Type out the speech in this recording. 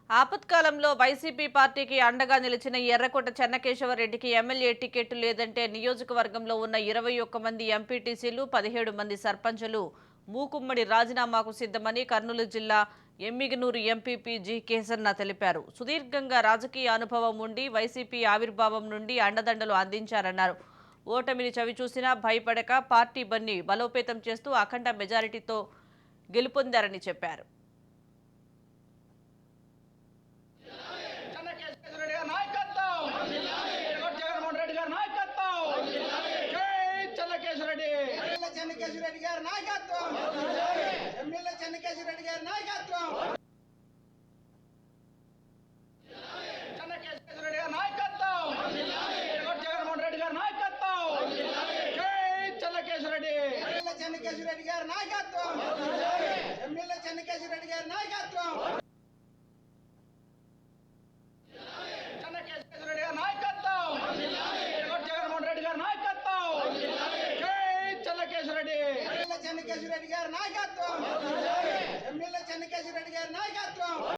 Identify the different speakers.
Speaker 1: ఆపత్కాలంలో వైసీపీ పార్టీకి అండగా నిలిచిన ఎర్రకోట చెన్నకేశవరెడ్డికి ఎమ్మెల్యే టికెట్ లేదంటే నియోజకవర్గంలో ఉన్న 21 మంది ఎంపీటీసీలు 17 మంది సర్పంచులు మూకుమ్మడి రాజీనామాకు సిద్ధమని కర్నూలు జిల్లా ఎమ్మిగనూరు ఎంపీపీ జి కేసన్న తెలిపారు. సుదీర్ఘంగా రాజకీయ అనుభవం ఉండి వైసీపీ ఆవిర్భావం నుండి అండదండలు అందించారన్నారు. ఓటమిని చవిచూసినా భయపడక పార్టీ బన్ని బలోపేతం చేస్తూ అఖండ మెజారిటీతో గెలుపొందారని చెప్పారు.
Speaker 2: చెన్నకేశవరెడ్డి గారి నాయకత్వం ఎమ్మెల్యే చెన్నకేశవరెడ్డి గారి నాయకత్వం చెన్నకేశవరెడ్డి గారి నాయకత్వం జగన్మోహన్ రెడ్డి గారి నాయకత్వం చెన్నకేశవరెడ్డి చెన్నకేశవరెడ్డి గారి నాయకత్వం ఎమ్మెల్యే చెన్నకేశవరెడ్డి గారి నాయకత్వం చెన్నకేశవరెడ్డి గారి నాయకత్వం జగన్మోహన్ రెడ్డి గారి నాయకత్వం చెన్నకేశవరెడ్డి గారి నాయకత్వం ఎమ్మెల్యే చెన్నకేశవరెడ్డి గారి నాయకత్వం